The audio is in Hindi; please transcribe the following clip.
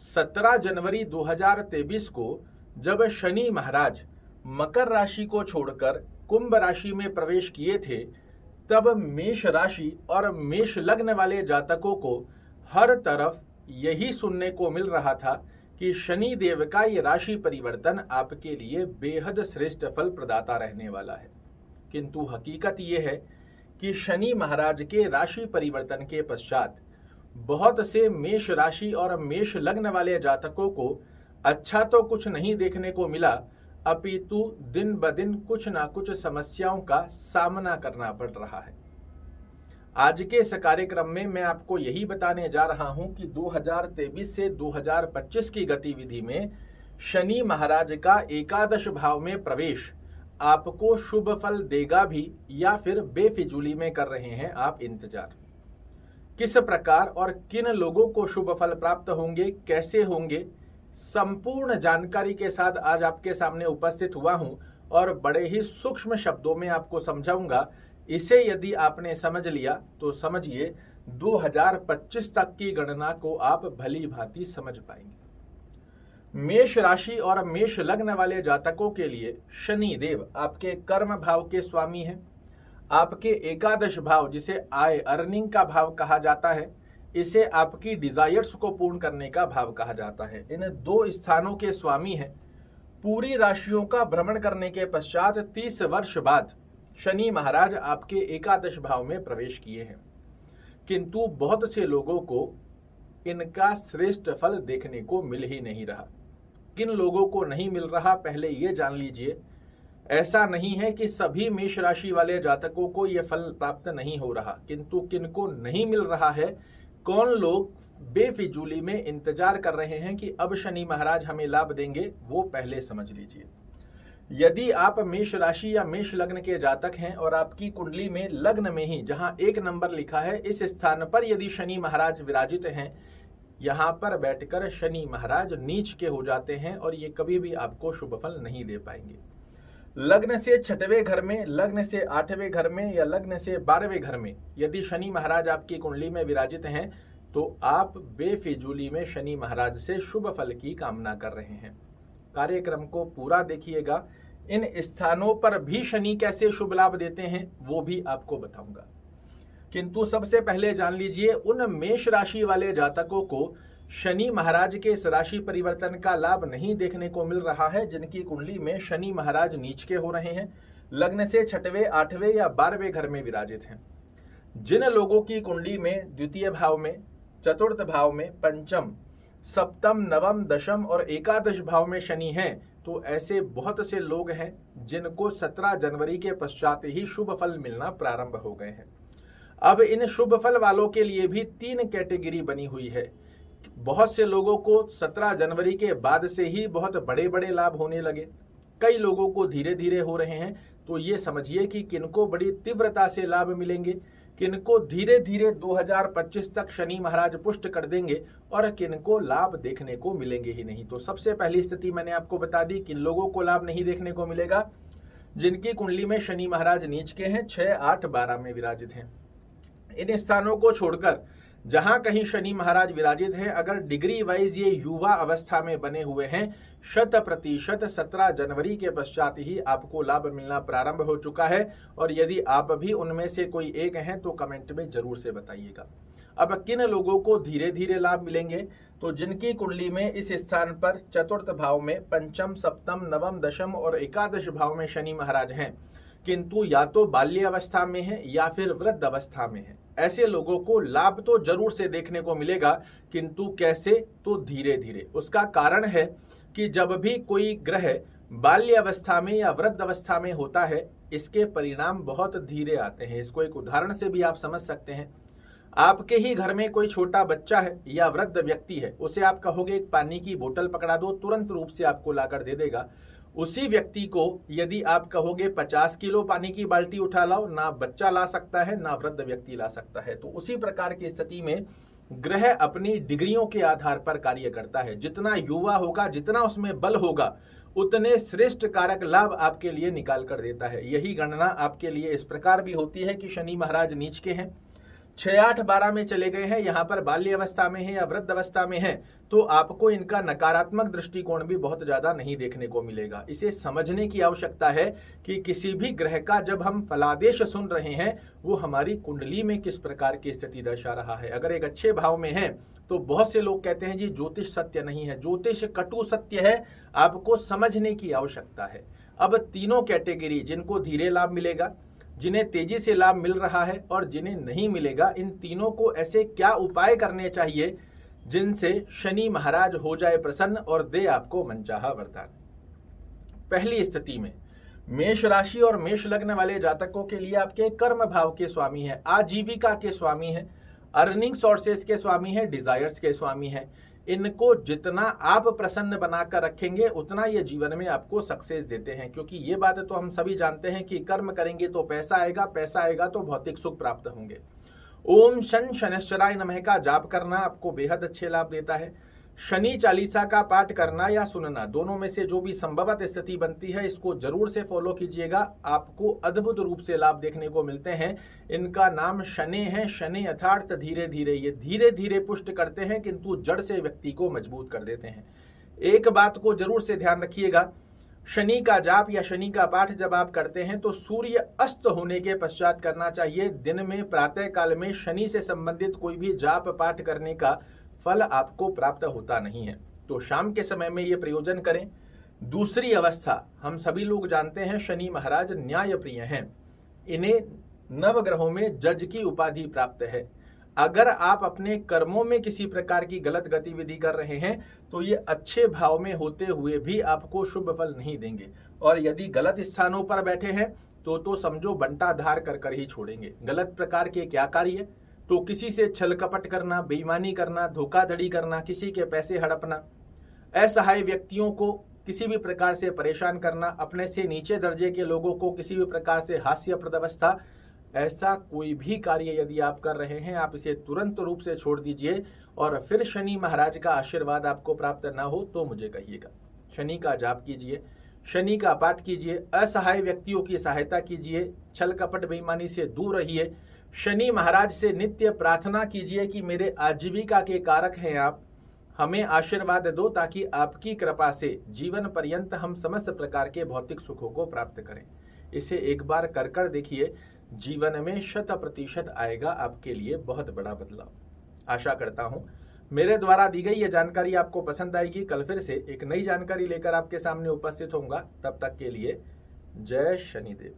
17 जनवरी 2023 को जब शनि महाराज मकर राशि को छोड़कर कुंभ राशि में प्रवेश किए थे, तब मेष राशि और मेष लग्न वाले जातकों को हर तरफ यही सुनने को मिल रहा था कि शनि देव का ये राशि परिवर्तन आपके लिए बेहद श्रेष्ठ फल प्रदाता रहने वाला है। किंतु हकीकत ये है कि शनि महाराज के राशि परिवर्तन के पश्चात बहुत से मेष राशि और मेष लग्न वाले जातकों को अच्छा तो कुछ नहीं देखने को मिला, अपितु दिन ब दिन कुछ ना कुछ समस्याओं का सामना करना पड़ रहा है। आज के इस कार्यक्रम में मैं आपको यही बताने जा रहा हूं कि 2023 से 2025 की गतिविधि में शनि महाराज का एकादश भाव में प्रवेश आपको शुभ फल देगा भी या फिर बेफिजूली में कर रहे हैं आप इंतजार। किस प्रकार और किन लोगों को शुभ फल प्राप्त होंगे, कैसे होंगे, संपूर्ण जानकारी के साथ आज आपके सामने उपस्थित हुआ हूं और बड़े ही सूक्ष्म शब्दों में आपको समझाऊंगा। इसे यदि आपने समझ लिया तो समझिए 2025 तक की गणना को आप भली भांति समझ पाएंगे। मेष राशि और मेष लग्न वाले जातकों के लिए शनि देव आपके कर्म भाव के स्वामी हैं। आपके एकादश भाव, जिसे आय अर्निंग का भाव कहा जाता है, इसे आपकी डिजायर्स को पूर्ण करने का भाव कहा जाता है। इन दो स्थानों के स्वामी हैं। पूरी राशियों का भ्रमण करने के पश्चात 30 वर्ष बाद शनि महाराज आपके एकादश भाव में प्रवेश किए हैं, किंतु बहुत से लोगों को इनका श्रेष्ठ फल देखने को मिल ही नहीं रहा। किन लोगों को नहीं मिल रहा, पहले ये जान लीजिए। ऐसा नहीं है कि सभी मेष राशि वाले जातकों को यह फल प्राप्त नहीं हो रहा, किंतु किनको नहीं मिल रहा है, कौन लोग बेफिजूली में इंतजार कर रहे हैं कि अब शनि महाराज हमें लाभ देंगे, वो पहले समझ लीजिए। यदि आप मेष राशि या मेष लग्न के जातक हैं और आपकी कुंडली में लग्न में ही जहां 1 नंबर लिखा है, इस स्थान पर यदि शनि महाराज विराजित हैं, यहां पर बैठकर शनि महाराज नीच के हो जाते हैं और ये कभी भी आपको शुभ फल नहीं दे पाएंगे। लग्न से 6वें घर में, लग्न से 8वें घर में या लग्न से 12वें घर में यदि शनि महाराज आपकी कुंडली में विराजित हैं, तो आप बेफिजूली में शनि महाराज से शुभ फल की कामना कर रहे हैं। कार्यक्रम को पूरा देखिएगा। इन स्थानों पर भी शनि कैसे शुभ लाभ देते हैं वो भी आपको बताऊंगा, किंतु सबसे पहले जान लीजिए उन मेष राशि वाले जातकों को शनि महाराज के इस राशि परिवर्तन का लाभ नहीं देखने को मिल रहा है, जिनकी कुंडली में शनि महाराज नीच के हो रहे हैं, लग्न से 6वें, 8वें या 12वें घर में विराजित हैं। जिन लोगों की कुंडली में द्वितीय भाव में, चतुर्थ भाव में, पंचम, सप्तम, नवम, दशम और एकादश भाव में शनि हैं, तो ऐसे बहुत से लोग हैं जिनको 17 जनवरी के पश्चात ही शुभ फल मिलना प्रारंभ हो गए हैं। अब इन शुभ फल वालों के लिए भी 3 कैटेगरी बनी हुई है। बहुत से लोगों को 17 जनवरी के बाद से ही बहुत बड़े बड़े लाभ होने लगे, कई लोगों को धीरे धीरे हो रहे हैं। तो ये समझिए कि किनको बड़ी तीव्रता से लाभ मिलेंगे, किनको धीरे धीरे 2025 तक शनि महाराज पुष्ट कर देंगे और किनको लाभ देखने को मिलेंगे ही नहीं। तो सबसे पहली स्थिति मैंने आपको बता दी, किन लोगों को लाभ नहीं देखने को मिलेगा, जिनकी कुंडली में शनि महाराज नीच के हैं, 6, 8, 12 में विराजित हैं। इन स्थानों को छोड़कर जहां कहीं शनि महाराज विराजित है, अगर डिग्री वाइज ये युवा अवस्था में बने हुए हैं, 100% 17 जनवरी के पश्चात ही आपको लाभ मिलना प्रारंभ हो चुका है। और यदि आप भी उनमें से कोई एक हैं तो कमेंट में जरूर से बताइएगा। अब किन लोगों को धीरे धीरे लाभ मिलेंगे, तो जिनकी कुंडली में इस स्थान पर चतुर्थ भाव में, पंचम, सप्तम, नवम, दशम और एकादश भाव में शनि महाराज हैं, किंतु या तो बाल्य अवस्था में है या फिर वृद्ध अवस्था में है, ऐसे लोगों को लाभ तो जरूर से देखने को मिलेगा, किंतु कैसे, तो धीरे धीरे। उसका कारण है कि जब भी कोई ग्रह बाल्य अवस्था में या वृद्ध अवस्था में होता है, इसके परिणाम बहुत धीरे आते हैं। इसको एक उदाहरण से भी आप समझ सकते हैं। आपके ही घर में कोई छोटा बच्चा है या वृद्ध व्यक्ति है, उसे आप कहोगे एक पानी की बोतल पकड़ा दो, तुरंत रूप से आपको लाकर दे देगा। उसी व्यक्ति को यदि आप कहोगे 50 किलो पानी की बाल्टी उठा लाओ, ना बच्चा ला सकता है ना वृद्ध व्यक्ति ला सकता है। तो उसी प्रकार की स्थिति में ग्रह अपनी डिग्रियों के आधार पर कार्य करता है। जितना युवा होगा, जितना उसमें बल होगा, उतने श्रेष्ठ कारक लाभ आपके लिए निकाल कर देता है। यही गणना आपके लिए इस प्रकार भी होती है कि शनि महाराज नीच के हैं, 6, 8, 12 में चले गए हैं, यहाँ पर बाल्य अवस्था में है या वृद्ध अवस्था में है, तो आपको इनका नकारात्मक दृष्टिकोण भी बहुत ज्यादा नहीं देखने को मिलेगा। इसे समझने की आवश्यकता है कि किसी भी ग्रह का जब हम फलादेश सुन रहे हैं वो हमारी कुंडली में किस प्रकार की स्थिति दर्शा रहा है। अगर एक अच्छे भाव में है तो बहुत से लोग कहते हैं जी ज्योतिष सत्य नहीं है, ज्योतिष कटु सत्य है, आपको समझने की आवश्यकता है। अब तीनों कैटेगरी, जिनको धीरे लाभ मिलेगा, जिन्हें तेजी से लाभ मिल रहा है और जिन्हें नहीं मिलेगा, इन तीनों को ऐसे क्या उपाय करने चाहिए जिनसे शनि महाराज हो जाए प्रसन्न और दे आपको मनचाहा वरदान। पहली स्थिति में मेष राशि और मेष लग्न वाले जातकों के लिए आपके कर्म भाव के स्वामी है, आजीविका के स्वामी है, अर्निंग सोर्सेस के स्वामी है, डिजायर्स के स्वामी है। इनको जितना आप प्रसन्न बनाकर रखेंगे उतना ये जीवन में आपको सक्सेस देते हैं, क्योंकि ये बात तो हम सभी जानते हैं कि कर्म करेंगे तो पैसा आएगा, पैसा आएगा तो भौतिक सुख प्राप्त होंगे। ओम शन शनैश्चराय नमः का जाप करना आपको बेहद अच्छे लाभ देता है। शनि चालीसा का पाठ करना या सुनना, दोनों में से जो भी संभवत स्थिति बनती है इसको जरूर से फॉलो कीजिएगा, आपको अद्भुत रूप से लाभ देखने को मिलते हैं। इनका नाम शनि है। शनि अर्थात धीरे धीरे, ये धीरे धीरे पुष्ट करते हैं किंतु जड़ से व्यक्ति को मजबूत कर देते हैं। एक बात को जरूर से ध्यान रखिएगा, शनि का जाप या शनि का पाठ जब आप करते हैं तो सूर्य अस्त होने के पश्चात करना चाहिए। दिन में प्रातः काल में शनि से संबंधित कोई भी जाप पाठ करने का फल आपको प्राप्त होता नहीं है, तो शाम के समय में ये प्रयोजन करें। दूसरी अवस्था, हम सभी लोग जानते हैं शनि महाराज न्याय प्रिय हैं, इन्हें नवग्रहों में जज की उपाधि प्राप्त है। अगर आप अपने कर्मों में किसी प्रकार की गलत गतिविधि कर रहे हैं तो ये अच्छे भाव में होते हुए भी आपको शुभ फल नहीं देंगे, और यदि गलत स्थानों पर बैठे हैं तो समझो बंटा धार कर कर ही छोड़ेंगे। गलत प्रकार के क्या कार्य, तो किसी से छल कपट करना, बेईमानी करना, धोखाधड़ी करना, किसी के पैसे हड़पना, असहाय व्यक्तियों को किसी भी प्रकार से परेशान करना, अपने से नीचे दर्जे के लोगों को किसी भी प्रकार से हास्यप्रद अवस्था, ऐसा कोई भी कार्य यदि आप कर रहे हैं आप इसे तुरंत रूप से छोड़ दीजिए। और फिर शनि महाराज का आशीर्वाद आपको प्राप्त ना हो तो मुझे कहिएगा। शनि का जाप कीजिए, शनि का पाठ कीजिए, असहाय व्यक्तियों की सहायता कीजिए, छल कपट बेईमानी से दूर रहिए। शनि महाराज से नित्य प्रार्थना कीजिए कि मेरे आजीविका के कारक हैं आप, हमें आशीर्वाद दो ताकि आपकी कृपा से जीवन पर्यंत हम समस्त प्रकार के भौतिक सुखों को प्राप्त करें। इसे एक बार कर कर देखिए, जीवन में 100% आएगा आपके लिए बहुत बड़ा बदलाव। आशा करता हूं मेरे द्वारा दी गई ये जानकारी आपको पसंद आएगी। कल फिर से एक नई जानकारी लेकर आपके सामने उपस्थित होऊंगा, तब तक के लिए जय शनिदेव।